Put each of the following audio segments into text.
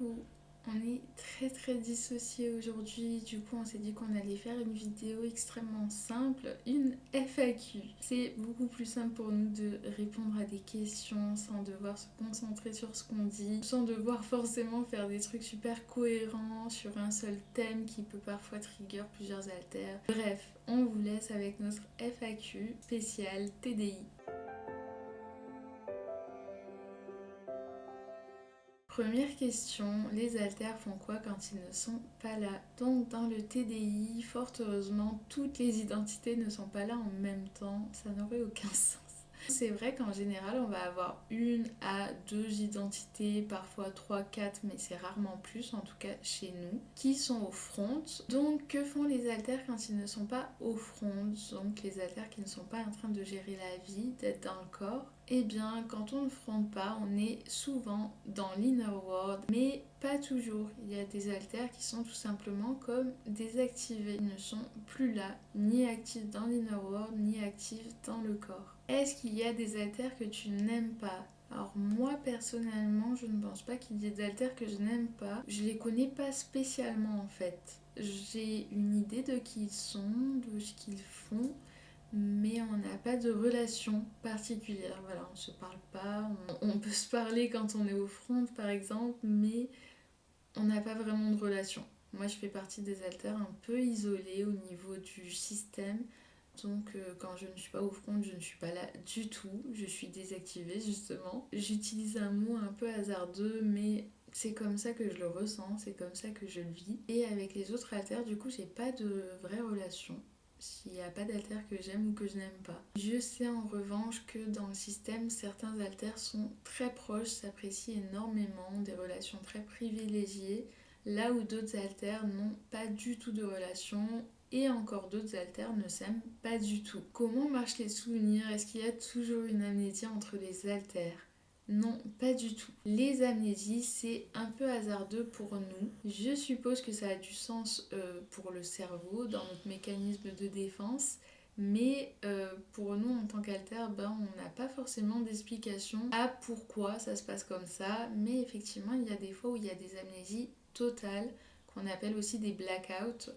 Coucou, on est très dissociés aujourd'hui, du coup on s'est dit qu'on allait faire une vidéo extrêmement simple, une FAQ. C'est beaucoup plus simple pour nous de répondre à des questions sans devoir se concentrer sur ce qu'on dit, sans devoir forcément faire des trucs super cohérents sur un seul thème qui peut parfois trigger plusieurs haltères. Bref, on vous laisse avec notre FAQ spécial TDI. Première question, les haltères font quoi quand ils ne sont pas là? Donc dans le TDI, fort heureusement, toutes les identités ne sont pas là en même temps, ça n'aurait aucun sens. C'est vrai qu'en général, on va avoir une à deux identités, parfois trois, quatre, mais c'est rarement plus, en tout cas chez nous, qui sont au front. Donc que font les haltères quand ils ne sont pas au front? Donc les haltères qui ne sont pas en train de gérer la vie, d'être dans le corps. Eh bien, quand on ne fronte pas, on est souvent dans l'inner world, mais pas toujours. Il y a des haltères qui sont tout simplement comme désactivés. Ils ne sont plus là, ni actifs dans l'inner world, ni actifs dans le corps. Est-ce qu'il y a des haltères que tu n'aimes pas? Alors moi personnellement, je ne pense pas qu'il y ait d'haltères que je n'aime pas. Je les connais pas spécialement en fait. J'ai une idée de qui ils sont, de ce qu'ils font, mais on n'a pas de relation particulière. Voilà, on se parle pas, on peut se parler quand on est au front par exemple, mais on n'a pas vraiment de relation. Moi je fais partie des haltères un peu isolés au niveau du système. Donc quand je ne suis pas au front, je ne suis pas là du tout. Je suis désactivée justement. J'utilise un mot un peu hasardeux, mais c'est comme ça que je le ressens, c'est comme ça que je le vis. Et avec les autres haltères, du coup, j'ai pas de vraie relation. S'il n'y a pas d'haltères que j'aime ou que je n'aime pas. Je sais en revanche que dans le système, certains haltères sont très proches, s'apprécient énormément, des relations très privilégiées, là où d'autres haltères n'ont pas du tout de relation et encore d'autres haltères ne s'aiment pas du tout. Comment marchent les souvenirs? Est-ce qu'il y a toujours une amnésie entre les haltères? Non, pas du tout. Les amnésies, c'est un peu hasardeux pour nous. Je suppose que ça a du sens pour le cerveau, dans notre mécanisme de défense. Mais pour nous, en tant qu'haltère, on n'a pas forcément d'explication à pourquoi ça se passe comme ça. Mais effectivement, il y a des fois où il y a des amnésies totales, qu'on appelle aussi des blackouts.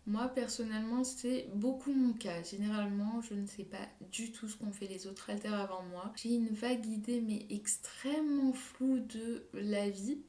Moi, personnellement, c'est beaucoup mon cas. Généralement, je ne sais pas du tout ce qu'ont fait les autres haltères avant moi. J'ai une vague idée, mais extrêmement floue de la vie.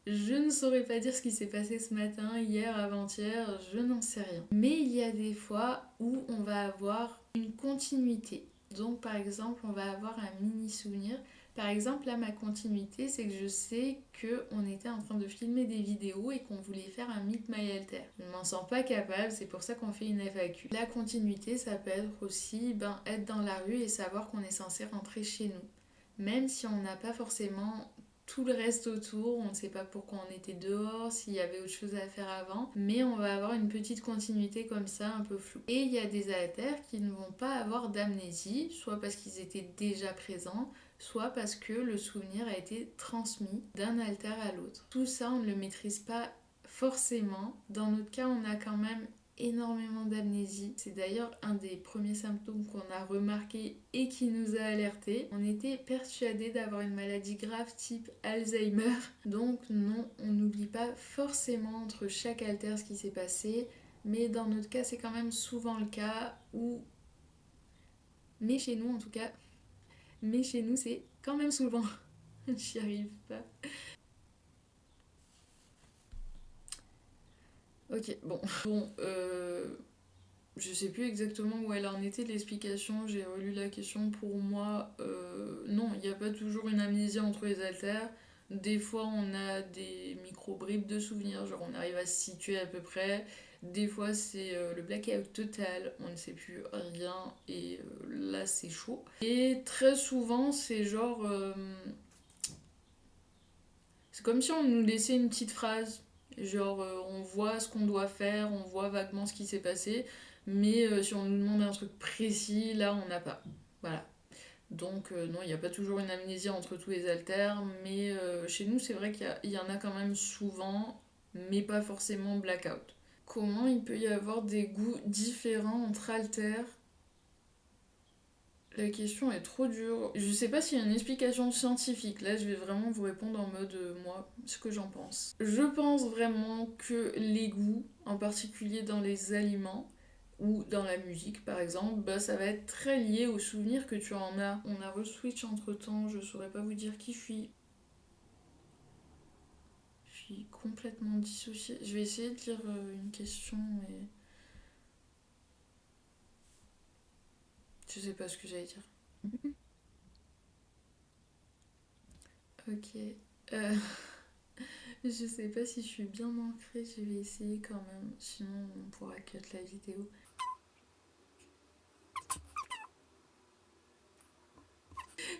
Je ne saurais pas dire ce qui s'est passé ce matin, hier, avant-hier, je n'en sais rien. Mais il y a des fois où on va avoir une continuité. Donc, par exemple, on va avoir un mini souvenir. Par exemple, là, ma continuité, c'est que je sais qu'on était en train de filmer des vidéos et qu'on voulait faire un Meet My Alter. Je ne m'en sens pas capable, c'est pour ça qu'on fait une FAQ. La continuité, ça peut être aussi être dans la rue et savoir qu'on est censé rentrer chez nous. Même si on n'a pas forcément tout le reste autour, on ne sait pas pourquoi on était dehors, s'il y avait autre chose à faire avant, mais on va avoir une petite continuité comme ça, un peu floue. Et il y a des haltères qui ne vont pas avoir d'amnésie, soit parce qu'ils étaient déjà présents, soit parce que le souvenir a été transmis d'un haltère à l'autre. Tout ça, on ne le maîtrise pas forcément. Dans notre cas, on a quand même énormément d'amnésie. C'est d'ailleurs un des premiers symptômes qu'on a remarqué et qui nous a alertés. On était persuadé d'avoir une maladie grave type Alzheimer. Donc non, on n'oublie pas forcément entre chaque haltère ce qui s'est passé. Mais dans notre cas, c'est quand même souvent le cas où... Mais chez nous en tout cas, mais chez nous c'est quand même souvent. J'y arrive pas. Ok, je sais plus exactement où elle en était l'explication, j'ai relu la question pour moi. Non, il n'y a pas toujours une amnésie entre les haltères. Des fois, on a des micro-bribes de souvenirs, genre on arrive à se situer à peu près. Des fois, c'est le blackout total, on ne sait plus rien et là, c'est chaud. Et très souvent, c'est genre. C'est comme si on nous laissait une petite phrase. Genre, on voit ce qu'on doit faire, on voit vaguement ce qui s'est passé, mais si on nous demande un truc précis, là, on n'a pas. Voilà. Donc, non, il n'y a pas toujours une amnésie entre tous les haltères, mais chez nous, c'est vrai qu'il y en a quand même souvent, mais pas forcément blackout. Comment il peut y avoir des goûts différents entre haltères? La question est trop dure. Je sais pas s'il y a une explication scientifique. Là, je vais vraiment vous répondre en mode moi, ce que j'en pense. Je pense vraiment que les goûts, en particulier dans les aliments ou dans la musique par exemple, bah, ça va être très lié aux souvenirs que tu en as. On a re-switch entre temps, je saurais pas vous dire qui je suis. Je suis complètement dissociée. Je vais essayer de lire une question, mais je sais pas ce que j'allais dire. Ok. Euh, je sais pas si je suis bien ancrée, je vais essayer quand même. Sinon, on pourra cut la vidéo.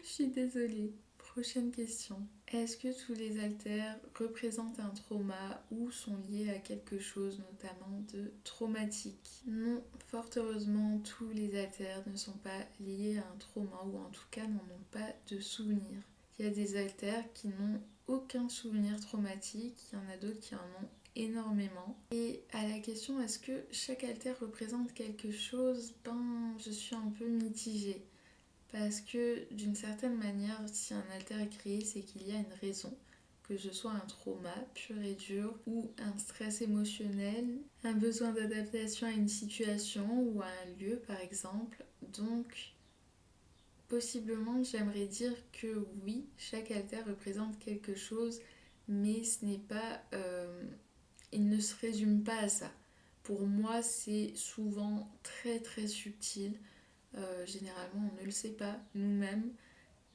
Je suis désolée. Prochaine question. Est-ce que tous les haltères représentent un trauma ou sont liés à quelque chose, notamment de traumatique? Non, fort heureusement, tous les haltères ne sont pas liés à un trauma ou en tout cas n'en ont pas de souvenir. Il y a des haltères qui n'ont aucun souvenir traumatique, il y en a d'autres qui en ont énormément. Et à la question est-ce que chaque haltère représente quelque chose, ben je suis un peu mitigée. Parce que d'une certaine manière, si un haltère est créé, c'est qu'il y a une raison. Que ce soit un trauma pur et dur ou un stress émotionnel, un besoin d'adaptation à une situation ou à un lieu par exemple. Donc, possiblement, j'aimerais dire que oui, chaque haltère représente quelque chose, mais ce n'est pas... il ne se résume pas à ça. Pour moi, c'est souvent très très subtil. Généralement, on ne le sait pas nous-mêmes,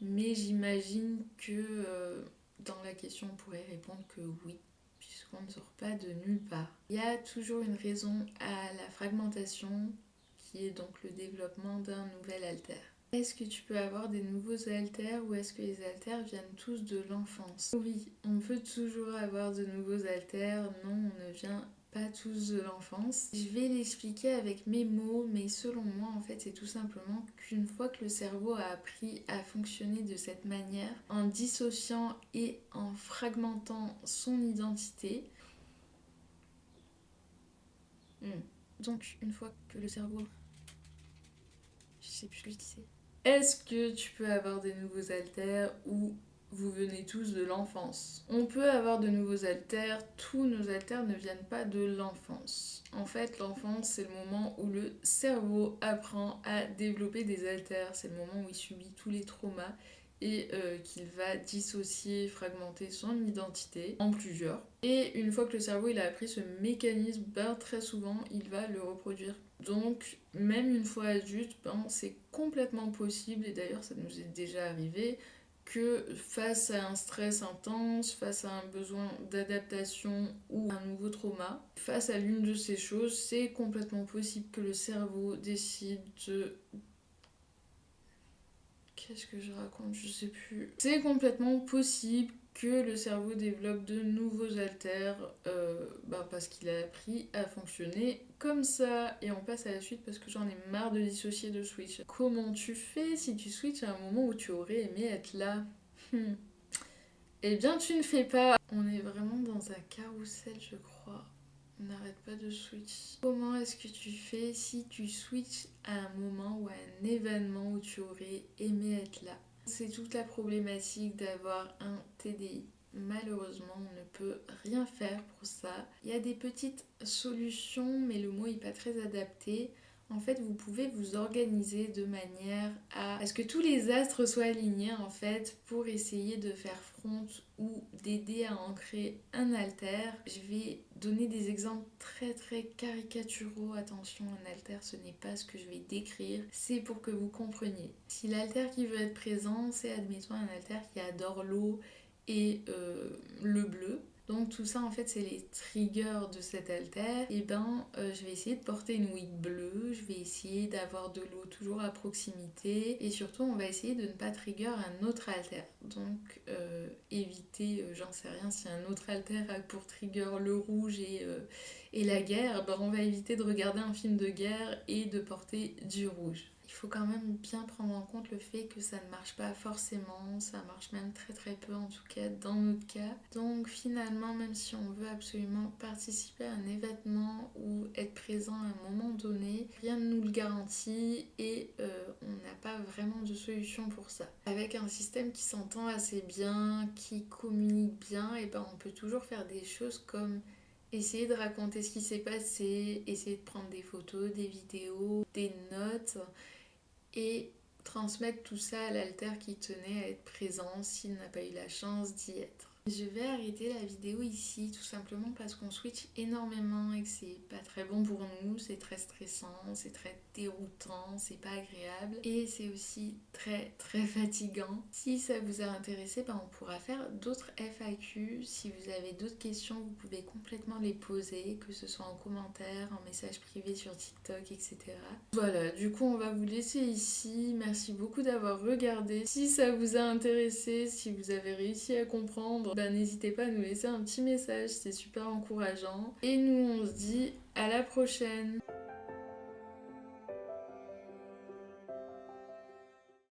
mais j'imagine que dans la question, on pourrait répondre que oui, puisqu'on ne sort pas de nulle part. Il y a toujours une raison à la fragmentation, qui est donc le développement d'un nouvel haltère. Est-ce que tu peux avoir des nouveaux haltères ou est-ce que les haltères viennent tous de l'enfance? Oui, on peut toujours avoir de nouveaux haltères. Non, on ne vient pas tous de l'enfance. Je vais l'expliquer avec mes mots, mais selon moi, en fait, c'est tout simplement qu'une fois que le cerveau a appris à fonctionner de cette manière, en dissociant et en fragmentant son identité, donc une fois que le cerveau... Je sais plus ce que je disais. Est-ce que tu peux avoir des nouveaux haltères ou vous venez tous de l'enfance? On peut avoir de nouveaux haltères, tous nos haltères ne viennent pas de l'enfance. En fait, l'enfance, c'est le moment où le cerveau apprend à développer des haltères, c'est le moment où il subit tous les traumas et qu'il va dissocier, fragmenter son identité en plusieurs. Et une fois que le cerveau il a appris ce mécanisme, ben, très souvent, il va le reproduire. Donc, même une fois adulte, ben, c'est complètement possible, et d'ailleurs ça nous est déjà arrivé, que face à un stress intense, face à un besoin d'adaptation ou un nouveau trauma, face à l'une de ces choses, c'est complètement possible que le cerveau décide de... Qu'est-ce que je raconte? Je sais plus. C'est complètement possible que le cerveau développe de nouveaux haltères parce qu'il a appris à fonctionner comme ça. Et on passe à la suite parce que j'en ai marre de dissocier de Switch. Comment tu fais si tu switches à un moment où tu aurais aimé être là? Eh bien, tu ne fais pas. On est vraiment dans un carrousel, je crois. On n'arrête pas de switch. Comment est-ce que tu fais si tu switches à un moment ou à un événement où tu aurais aimé être là? C'est toute la problématique d'avoir un TDI. Malheureusement, on ne peut rien faire pour ça. Il y a des petites solutions, mais le mot n'est pas très adapté. En fait, vous pouvez vous organiser de manière à ce que tous les astres soient alignés en fait pour essayer de faire front ou d'aider à ancrer un haltère. Je vais donner des exemples très très caricaturaux. Attention, un haltère, ce n'est pas ce que je vais décrire, c'est pour que vous compreniez. Si l'haltère qui veut être présent, c'est admettons un haltère qui adore l'eau et le bleu. Donc tout ça en fait c'est les triggers de cet haltère. Et je vais essayer de porter une wig bleue, je vais essayer d'avoir de l'eau toujours à proximité et surtout on va essayer de ne pas trigger un autre haltère. Donc éviter, j'en sais rien, si un autre haltère a pour trigger le rouge et la guerre, on va éviter de regarder un film de guerre et de porter du rouge. Il il faut quand même bien prendre en compte le fait que ça ne marche pas forcément, ça marche même très très peu en tout cas dans notre cas. Donc finalement, même si on veut absolument participer à un événement ou être présent à un moment donné, rien ne nous le garantit et on n'a pas vraiment de solution pour ça. Avec un système qui s'entend assez bien, qui communique bien, et ben on peut toujours faire des choses comme essayer de raconter ce qui s'est passé, essayer de prendre des photos, des vidéos, des notes et transmettre tout ça à l'alter qui tenait à être présent s'il n'a pas eu la chance d'y être. Je vais arrêter la vidéo ici tout simplement parce qu'on switch énormément et que c'est pas très bon pour nous, c'est très stressant, c'est très déroutant, c'est pas agréable et c'est aussi très très fatigant. Si ça vous a intéressé, on pourra faire d'autres FAQ. Si vous avez d'autres questions, vous pouvez complètement les poser, que ce soit en commentaire, en message privé sur TikTok, etc. Voilà, du coup on va vous laisser ici. Merci beaucoup d'avoir regardé. Si ça vous a intéressé, si vous avez réussi à comprendre, n'hésitez pas à nous laisser un petit message, c'est super encourageant. Et nous on se dit à la prochaine.